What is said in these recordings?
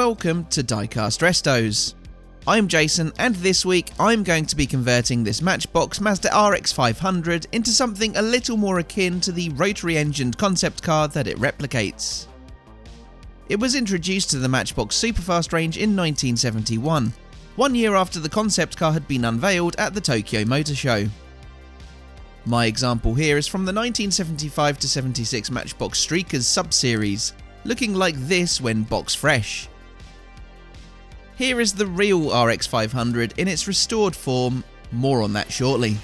welcome to Diecast Restos. I'm Jason, and this week I'm going to be converting this Matchbox Mazda RX500 into something a little more akin to the rotary-engined concept car that it replicates. It was introduced to the Matchbox Superfast range in 1971, 1 year after the concept car had been unveiled at the Tokyo Motor Show. My example here is from the 1975-76 Matchbox Streakers sub-series, looking like this when box fresh. Here is the real RX500 in its restored form, more on that shortly.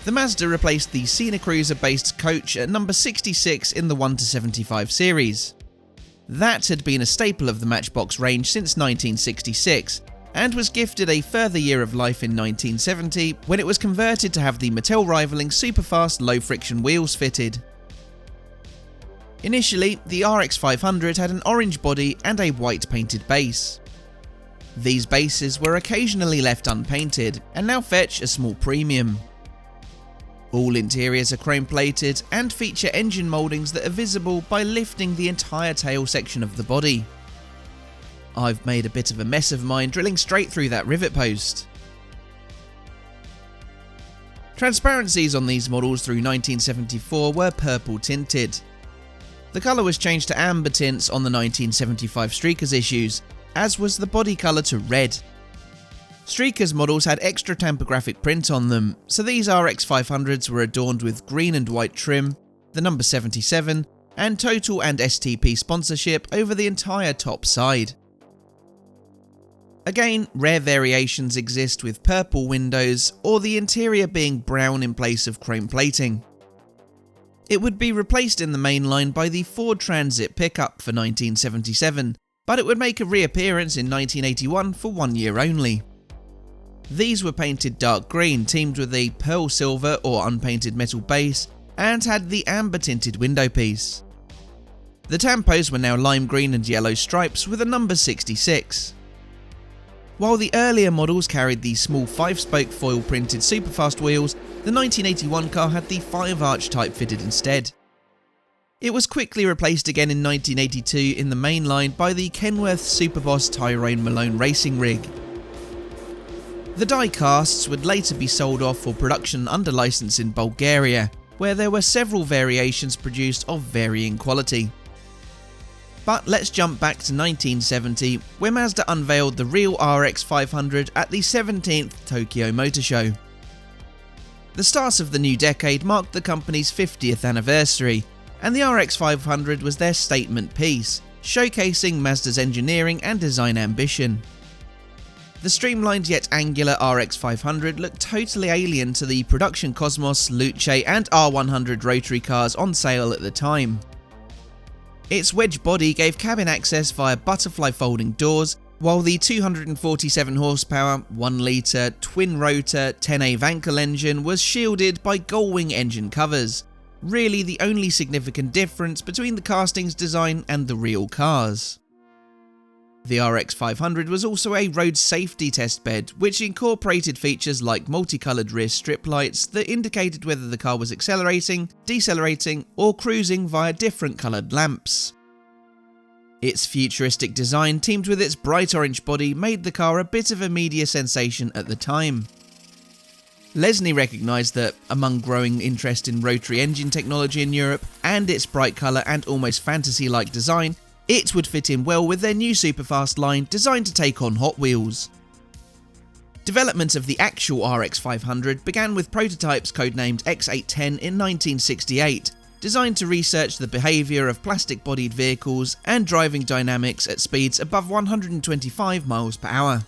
The Mazda replaced the Cena Cruiser-based coach at number 66 in the 1-75 series. That had been a staple of the Matchbox range since 1966, and was gifted a further year of life in 1970 when it was converted to have the Mattel-rivaling Superfast low-friction wheels fitted. Initially, the RX500 had an orange body and a white painted base. These bases were occasionally left unpainted and now fetch a small premium. All interiors are chrome plated and feature engine mouldings that are visible by lifting the entire tail section of the body. I've made a bit of a mess of mine drilling straight through that rivet post. Transparencies on these models through 1974 were purple tinted. The colour was changed to amber tints on the 1975 Streakers issues, as was the body colour to red. Streakers models had extra tampographic print on them, so these RX500s were adorned with green and white trim, the number 77, and Total and STP sponsorship over the entire top side. Again, rare variations exist with purple windows or the interior being brown in place of chrome plating. It would be replaced in the mainline by the Ford Transit pickup for 1977, but it would make a reappearance in 1981 for 1 year only. These were painted dark green, teamed with a pearl silver or unpainted metal base, and had the amber tinted window piece. The tampos were now lime green and yellow stripes with a number 66. While the earlier models carried the small 5-spoke foil printed Superfast wheels, the 1981 car had the 5-arch type fitted instead. It was quickly replaced again in 1982 in the mainline by the Kenworth Superboss Tyrone Malone racing rig. The diecasts would later be sold off for production under license in Bulgaria, where there were several variations produced of varying quality. But let's jump back to 1970, where Mazda unveiled the real RX500 at the 17th Tokyo Motor Show. The start of the new decade marked the company's 50th anniversary, and the RX500 was their statement piece, showcasing Mazda's engineering and design ambition. The streamlined yet angular RX500 looked totally alien to the production Cosmos, Luce and R100 rotary cars on sale at the time. Its wedge body gave cabin access via butterfly folding doors, while the 247 horsepower, 1 litre, twin-rotor 10A Wankel engine was shielded by gull-wing engine covers, really the only significant difference between the castings design and the real cars. The RX500 was also a road safety test bed, which incorporated features like multicoloured rear strip lights that indicated whether the car was accelerating, decelerating, or cruising via different coloured lamps. Its futuristic design, teamed with its bright orange body, made the car a bit of a media sensation at the time. Lesney recognised that, among growing interest in rotary engine technology in Europe, and its bright colour and almost fantasy-like design, it would fit in well with their new Superfast line designed to take on Hot Wheels. Development of the actual RX500 began with prototypes codenamed X810 in 1968, designed to research the behaviour of plastic-bodied vehicles and driving dynamics at speeds above 125 miles per hour.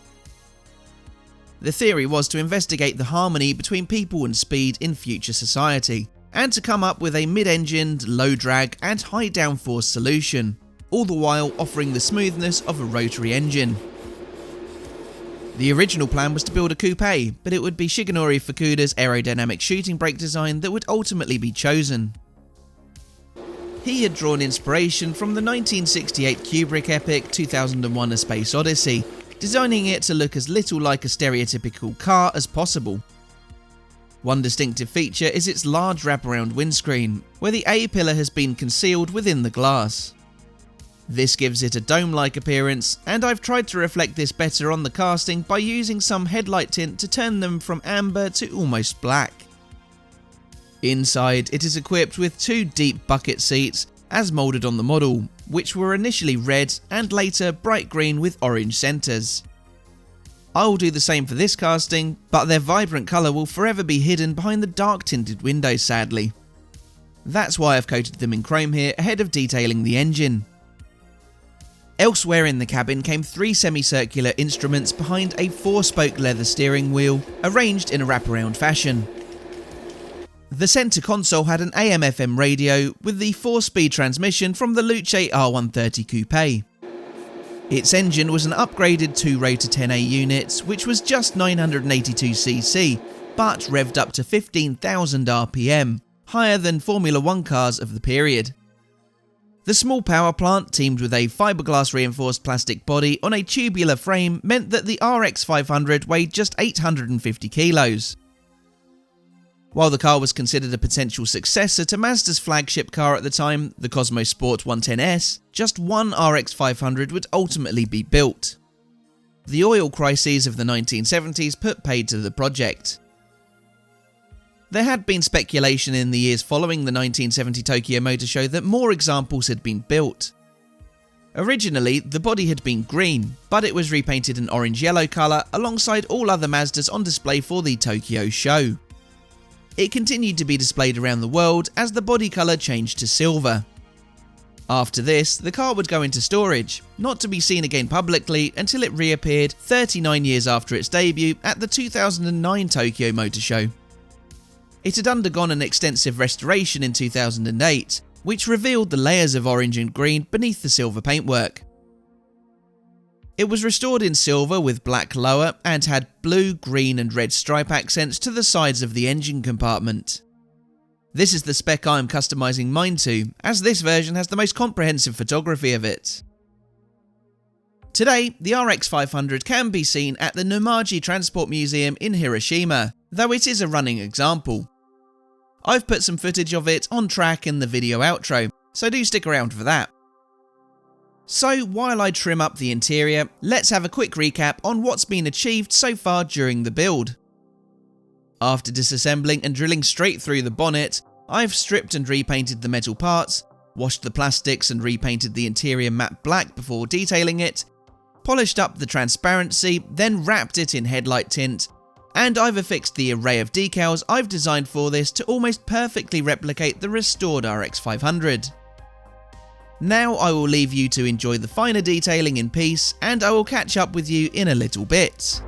The theory was to investigate the harmony between people and speed in future society, and to come up with a mid-engined, low-drag and high downforce solution, all the while offering the smoothness of a rotary engine. The original plan was to build a coupe, but it would be Shigenori Fukuda's aerodynamic shooting brake design that would ultimately be chosen. He had drawn inspiration from the 1968 Kubrick epic 2001: A Space Odyssey, designing it to look as little like a stereotypical car as possible. One distinctive feature is its large wraparound windscreen, where the A-pillar has been concealed within the glass. This gives it a dome-like appearance, and I've tried to reflect this better on the casting by using some headlight tint to turn them from amber to almost black. Inside, it is equipped with 2 deep bucket seats, as moulded on the model, which were initially red and later bright green with orange centres. I will do the same for this casting, but their vibrant colour will forever be hidden behind the dark tinted windows, sadly. That's why I've coated them in chrome here ahead of detailing the engine. Elsewhere in the cabin came 3 semicircular instruments behind a 4-spoke leather steering wheel, arranged in a wraparound fashion. The centre console had an AM/FM radio with the 4-speed transmission from the Luce R130 Coupe. Its engine was an upgraded 2-rotor 10A unit, which was just 982cc, but revved up to 15,000 RPM, higher than Formula 1 cars of the period. The small power plant, teamed with a fiberglass reinforced plastic body on a tubular frame, meant that the RX500 weighed just 850 kilos. While the car was considered a potential successor to Mazda's flagship car at the time, the Cosmos Sport 110S, just one RX500 would ultimately be built. The oil crises of the 1970s put paid to the project. There had been speculation in the years following the 1970 Tokyo Motor Show that more examples had been built. Originally, the body had been green, but it was repainted an orange-yellow colour alongside all other Mazdas on display for the Tokyo show. It continued to be displayed around the world as the body colour changed to silver. After this, the car would go into storage, not to be seen again publicly until it reappeared 39 years after its debut at the 2009 Tokyo Motor Show. It had undergone an extensive restoration in 2008, which revealed the layers of orange and green beneath the silver paintwork. It was restored in silver with black lower and had blue, green and red stripe accents to the sides of the engine compartment. This is the spec I am customising mine to, as this version has the most comprehensive photography of it. Today, the RX500 can be seen at the Nomaji Transport Museum in Hiroshima, though it is a running example. I've put some footage of it on track in the video outro, so do stick around for that. So while I trim up the interior, let's have a quick recap on what's been achieved so far during the build. After disassembling and drilling straight through the bonnet, I've stripped and repainted the metal parts, washed the plastics and repainted the interior matte black before detailing it, polished up the transparency, then wrapped it in headlight tint, and I've affixed the array of decals I've designed for this to almost perfectly replicate the restored RX500. Now I will leave you to enjoy the finer detailing in peace, and I will catch up with you in a little bit.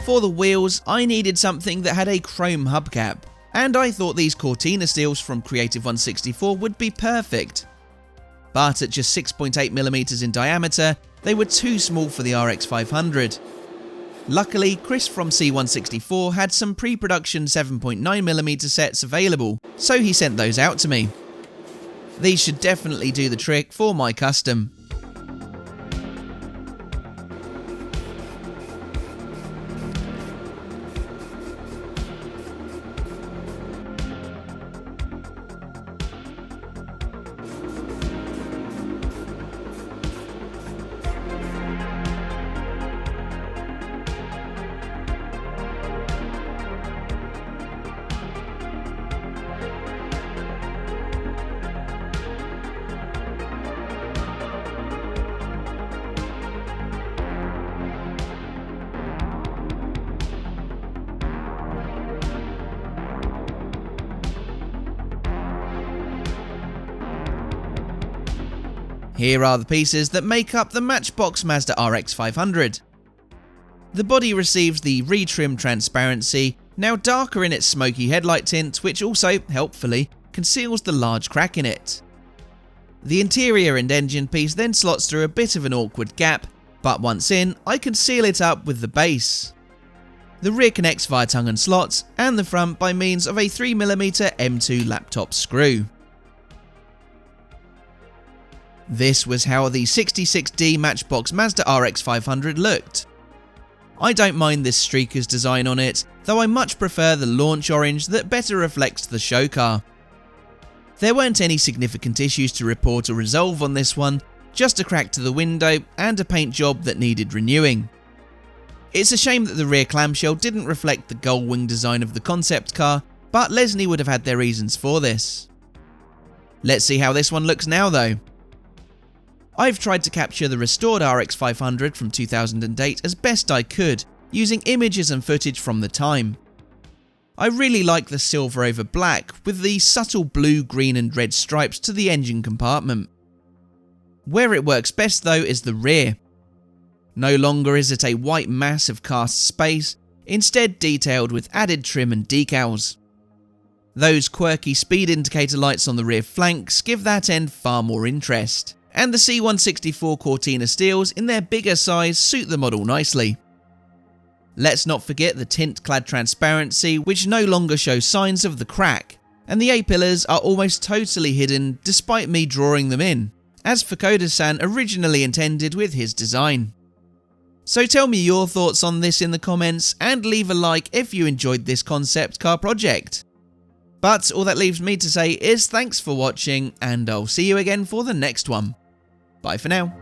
For the wheels, I needed something that had a chrome hubcap, and I thought these Cortina steels from Creative 164 would be perfect. But at just 6.8mm in diameter, they were too small for the RX500. Luckily, Chris from C164 had some pre-production 7.9mm sets available, so he sent those out to me. These should definitely do the trick for my custom. Here are the pieces that make up the Matchbox Mazda RX500. The body receives the retrim transparency, now darker in its smoky headlight tint, which also, helpfully, conceals the large crack in it. The interior and engine piece then slots through a bit of an awkward gap, but once in, I can seal it up with the base. The rear connects via tongue and slots, and the front by means of a 3mm M2 laptop screw. This was how the 66D Matchbox Mazda RX500 looked. I don't mind this streakers design on it, though I much prefer the launch orange that better reflects the show car. There weren't any significant issues to report or resolve on this one, just a crack to the window and a paint job that needed renewing. It's a shame that the rear clamshell didn't reflect the gull wing design of the concept car, but Lesney would have had their reasons for this. Let's see how this one looks now though. I've tried to capture the restored RX500 from 2008 as best I could, using images and footage from the time. I really like the silver over black, with the subtle blue, green and red stripes to the engine compartment. Where it works best though is the rear. No longer is it a white mass of cast space, instead detailed with added trim and decals. Those quirky speed indicator lights on the rear flanks give that end far more interest. And the C164 Cortina steels in their bigger size suit the model nicely. Let's not forget the tint-clad transparency, which no longer shows signs of the crack, and the A-pillars are almost totally hidden despite me drawing them in, as Fukuda-san originally intended with his design. So tell me your thoughts on this in the comments, and leave a like if you enjoyed this concept car project. But all that leaves me to say is thanks for watching, and I'll see you again for the next one. Bye for now.